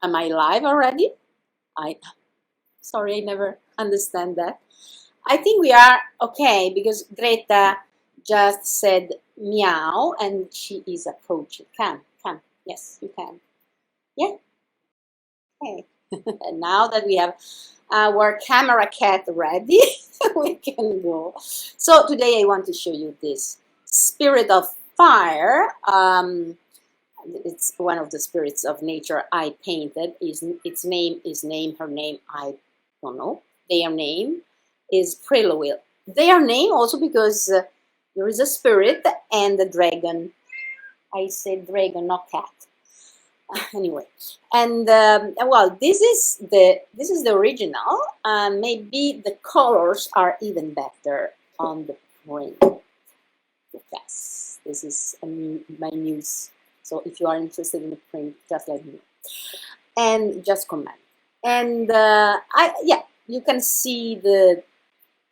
Am I live already? I Sorry, I never understand that. I think we are okay because Greta just said meow and she is approaching. Can. Yes, you can. Yeah, okay. And now that we have our camera cat ready, we can go. So today I want to show you this spirit of fire. It's one of the spirits of nature I painted. Her name, I don't know. Their name is Prelowil. Their name also because there is a spirit and a dragon. I said dragon, not cat. Anyway, and well, this is the original. Maybe the colors are even better on the print. Yes, this is my news. So if you are interested in the print, just let me know and just comment. And you can see the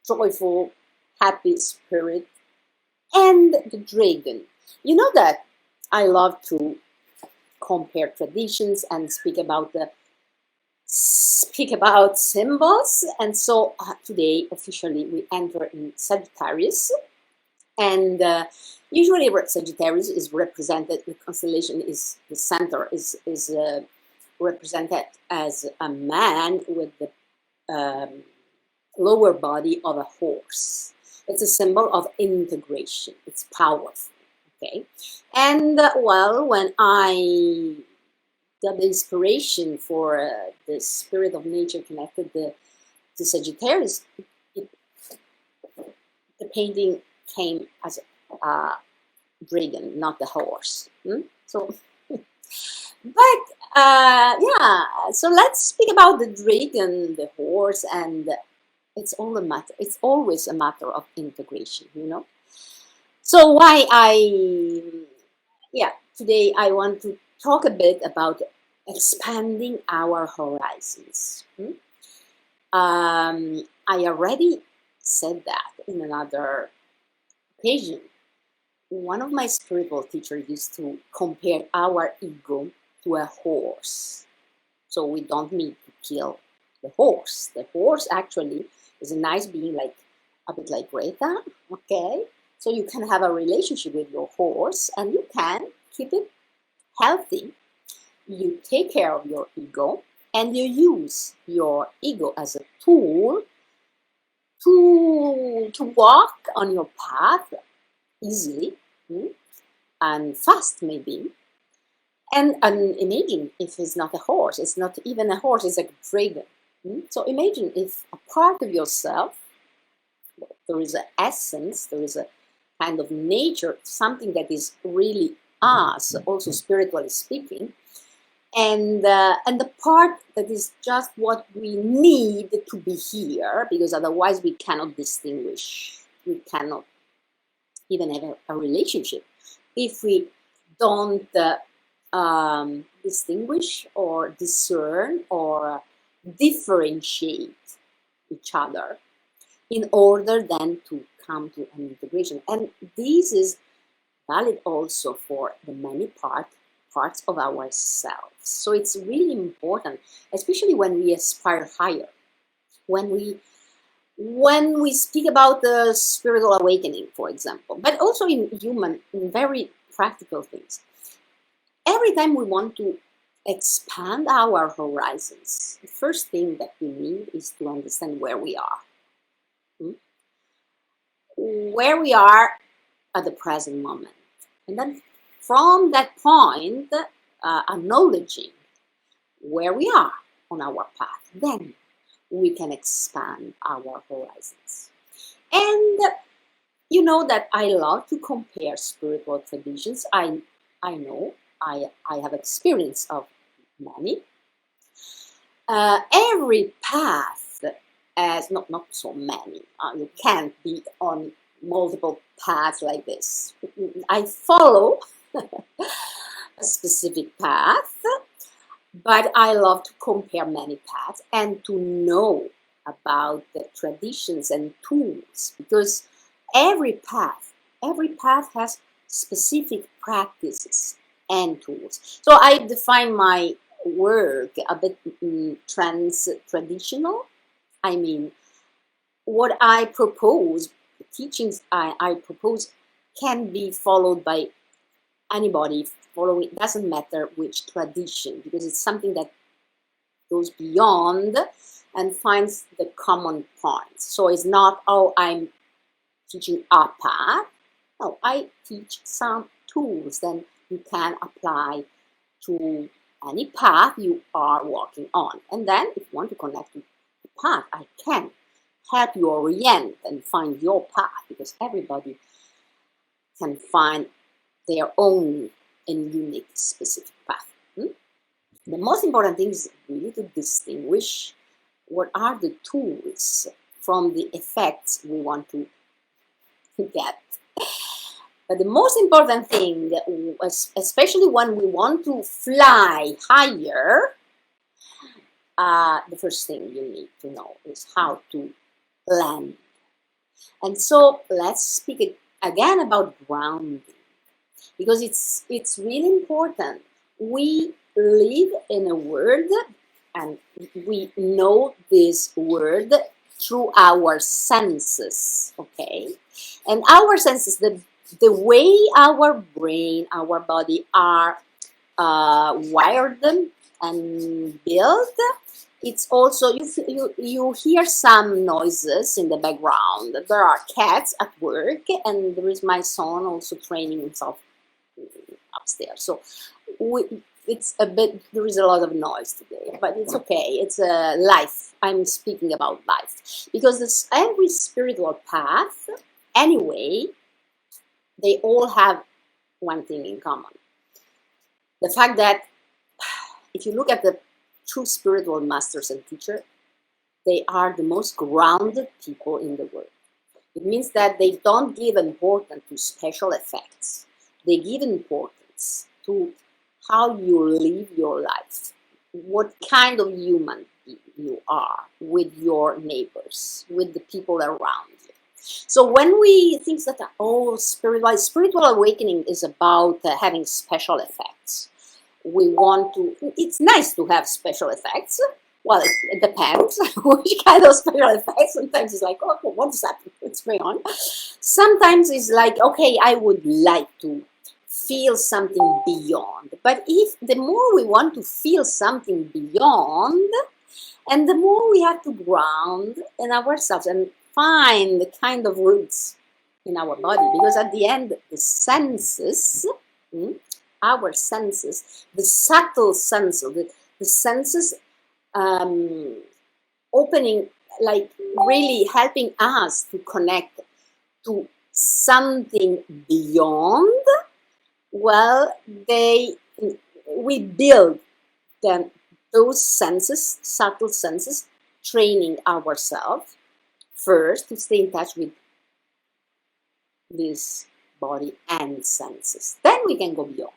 joyful, happy spirit and the dragon. You know that I love to compare traditions and speak about symbols. And so today officially we enter in Sagittarius. And usually Sagittarius is represented, the constellation is the center, is represented as a man with the lower body of a horse. It's a symbol of integration. It's powerful. Okay. And well, when I got the inspiration for the spirit of nature connected to Sagittarius, the painting came as a dragon, not the horse. So, but yeah, so let's speak about the dragon, the horse, and it's all a matter. It's always a matter of integration, you know. So today I want to talk a bit about expanding our horizons. I already said that in another occasion. One of my spiritual teachers used to compare our ego to a horse. So we don't need to kill the horse. The horse actually is a nice being, like a bit like Greta, okay? So you can have a relationship with your horse and you can keep it healthy. You take care of your ego and you use your ego as a tool to walk on your path easily and fast maybe. And imagine if it's not a horse, it's not even a horse, it's like a dragon. So imagine if a part of yourself, there is an essence, there is a kind of nature, something that is really us, also spiritually speaking, and the part that is just what we need to be here, because otherwise we cannot distinguish, we cannot even have a relationship if we don't distinguish or discern or differentiate each other in order then to come to an integration. And this is valid also for the many parts of ourselves. So it's really important, especially when we aspire higher, when we speak about the spiritual awakening, for example, but also in very practical things. Every time we want to expand our horizons, the first thing that we need is to understand where we are. Where we are at the present moment. And then from that point, acknowledging where we are on our path, then we can expand our horizons. And you know that I love to compare spiritual traditions. I know I have experience of many. Every path has not so many. You can't be on multiple paths like this. I follow a specific path, but I love to compare many paths and to know about the traditions and tools, because every path has specific practices and tools. So I define my work a bit traditional. I mean, what I propose, the teachings I propose, can be followed by anybody. Following, it doesn't matter which tradition, because it's something that goes beyond and finds the common points. So it's not, oh, I'm teaching a path. No, I teach some tools that you can apply to any path you are walking on. And then if you want to connect to the path, I can help you orient and find your path, because everybody can find their own and unique specific path. The most important thing is really to distinguish what are the tools from the effects we want to get. But the most important thing, especially when we want to fly higher, the first thing you need to know is how to land. And so let's speak again about grounding, because it's really important. We live in a world, and we know this world through our senses, okay? And our senses, the way our brain, our body are wired and built, it's also, you hear some noises in the background. There are cats at work, and there is my son also training himself upstairs. So it's a bit, there is a lot of noise today, but it's okay. It's a life. I'm speaking about life, because every spiritual path, anyway, they all have one thing in common. The fact that if you look at the true spiritual masters and teachers, they are the most grounded people in the world. It means that they don't give importance to special effects. They give importance to how you live your life, what kind of human you are with your neighbors, with the people around you. So when we think that, oh, spiritual awakening is about having special effects, we want to, it's nice to have special effects. Well, it depends which kind of special effects. Sometimes it's like, oh, what's happening? What's going on? Sometimes it's like, okay, I would like to feel something beyond. But if the more we want to feel something beyond, and the more we have to ground in ourselves and find the kind of roots in our body, because at the end, the senses, our senses, the subtle senses, the senses opening, like really helping us to connect to something beyond, well, we build them, those senses, subtle senses, training ourselves first to stay in touch with this body and senses. Then we can go beyond.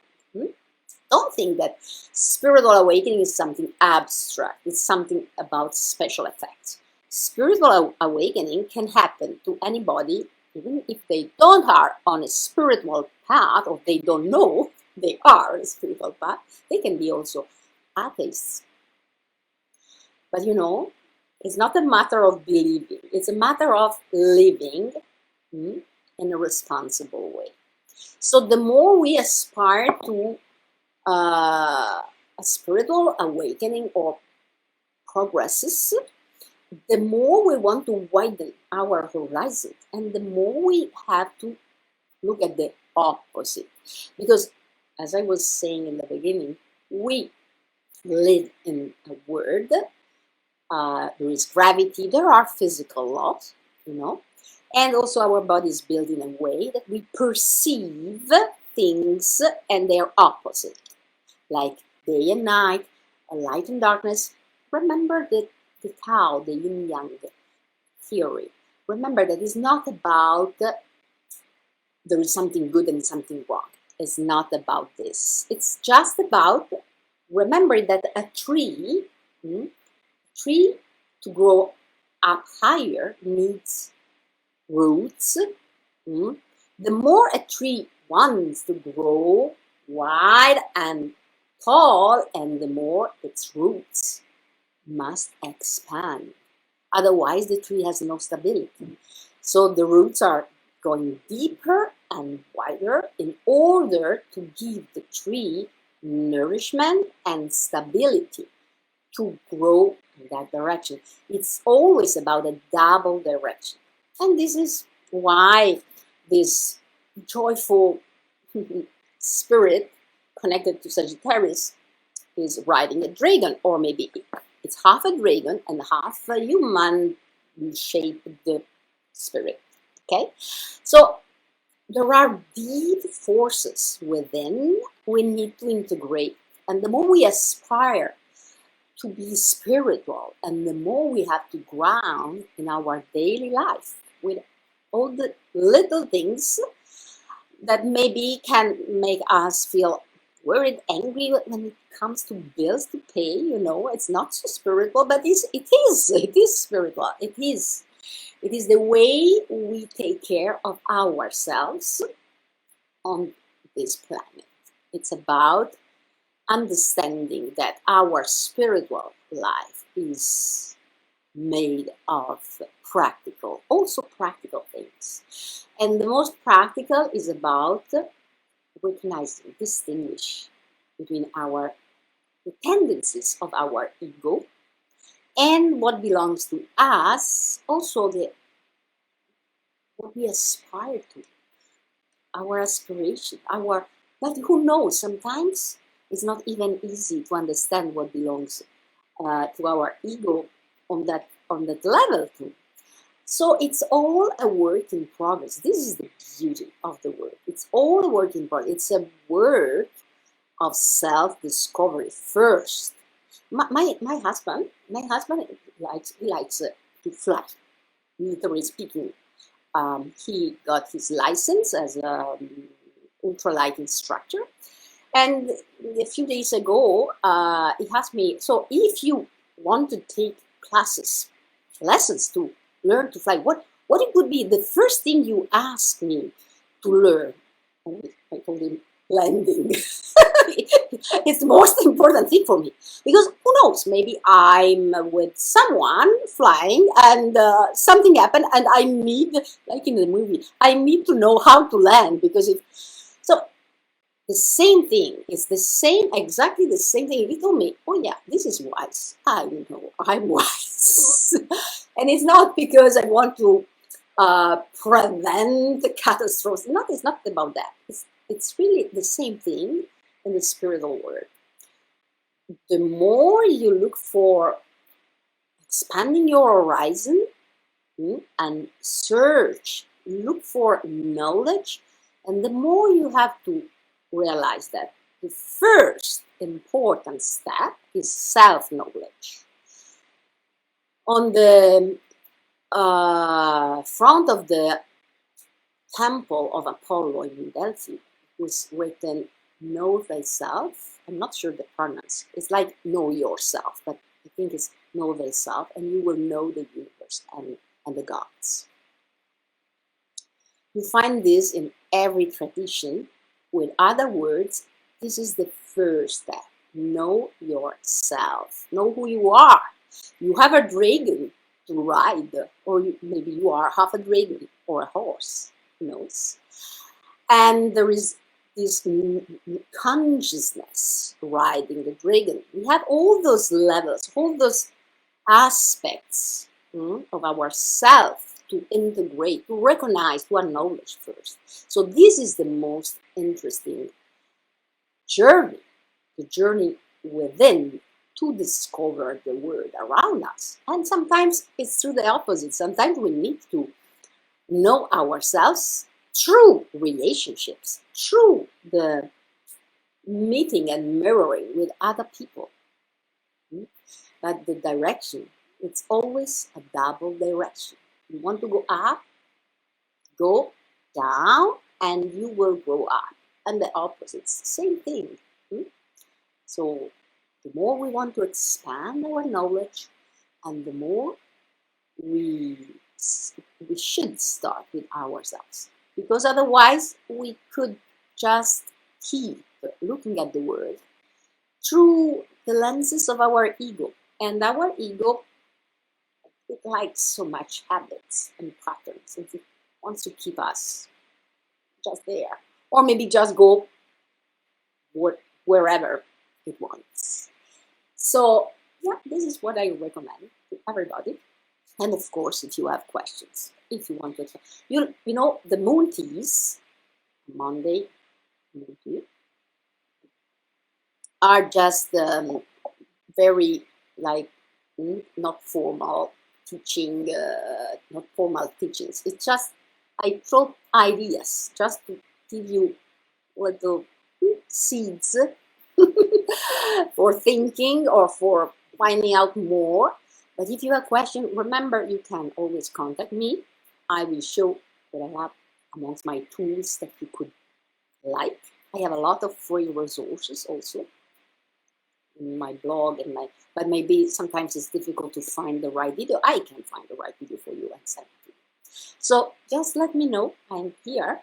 Don't think that spiritual awakening is something abstract. It's something about special effects. Spiritual awakening can happen to anybody, even if they don't are on a spiritual path, or they don't know they are on a spiritual path. They can be also atheists. But you know, it's not a matter of believing. It's a matter of living in a responsible way. So the more we aspire to a spiritual awakening or progresses, the more we want to widen our horizon, and the more we have to look at the opposite. Because, as I was saying in the beginning, we live in a world, there is gravity, there are physical laws, you know, and also our body is built in a way that we perceive things and their opposite, like day and night, light and darkness. Remember the Tao, the Yin Yang theory. Remember that it's not about there is something good and something wrong. It's not about this. It's just about remembering that a tree to grow up higher needs roots. The more a tree wants to grow wide and tall, and the more its roots must expand. Otherwise, the tree has no stability. So the roots are going deeper and wider in order to give the tree nourishment and stability to grow in that direction. It's always about a double direction. And this is why this joyful spirit connected to Sagittarius is riding a dragon, or maybe it's half a dragon and half a human shaped spirit. Okay, so there are deep forces within we need to integrate, and the more we aspire to be spiritual, and the more we have to ground in our daily life with all the little things that maybe can make us feel worried, angry when it comes to bills to pay. It's not so spiritual, but it is spiritual. It is the way we take care of ourselves on this planet. It's about understanding that our spiritual life is made of also practical things. And the most practical is about recognizing, distinguish between the tendencies of our ego and what belongs to us, also what we aspire to, our aspiration, but who knows, sometimes it's not even easy to understand what belongs to our ego on that level too. So it's all a work in progress. This is the beauty of the work. It's all a work in progress. It's a work of self-discovery first. My husband likes to fly. Literally speaking, he got his license as an ultralight instructor, and a few days ago, he asked me, so if you want to take lessons to learn to fly, what it would be the first thing you ask me to learn? And I told him, landing. It's the most important thing for me, because who knows, maybe I'm with someone flying and something happened and I need, like in the movie, I need to know how to land, because the same thing. It's exactly the same thing. He told me, oh yeah, this is wise. I know, I'm wise. And it's not because I want to prevent catastrophes. It's not about that. It's really the same thing in the spiritual world. The more you look for expanding your horizon and look for knowledge, and the more you have to realize that the first important step is self-knowledge. On the front of the temple of Apollo in Delphi was written, know thyself. I'm not sure the pronounce. It's like know yourself, but I think it's know thyself, and you will know the universe and the gods. You find this in every tradition. With other words, this is the first step. Know yourself. Know who you are. You have a dragon to ride, or maybe you are half a dragon or a horse. Who knows? And there is this consciousness riding the dragon. We have all those levels, all those aspects of ourself to integrate, to recognize, to acknowledge first. So this is the most interesting journey, the journey within to discover the world around us. And sometimes it's through the opposite. Sometimes we need to know ourselves through relationships, through the meeting and mirroring with other people. But the direction, it's always a double direction. You want to go up, go down, and you will grow up. And the opposite, it's the same thing. So the more we want to expand our knowledge, and the more we should start with ourselves. Because otherwise we could just keep looking at the world through the lenses of our ego. And our ego, it likes so much habits and patterns, and it wants to keep us just there, or maybe just go wherever it wants. So yeah, this is what I recommend to everybody. And of course, if you have questions, if you want to, you know, the moon teas, Monday moon tea, are just very like not formal teaching, not formal teachings. It's just I throw ideas just to give you little seeds for thinking or for finding out more. But if you have a question, remember you can always contact me. I will show what I have amongst my tools that you could like. I have a lot of free resources also in my blog and my, but maybe sometimes it's difficult to find the right video. I can find the right video for you and send it to you. So just let me know. I'm here,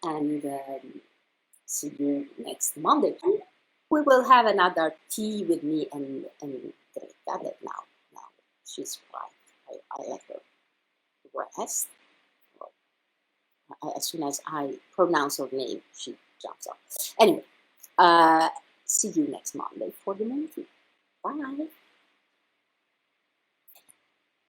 and see you next Monday. We will have another tea with me and Greta. Now she's quiet. I let her rest. As soon as I pronounce her name, she jumps up. Anyway, see you next Monday for the moon tea. Bye.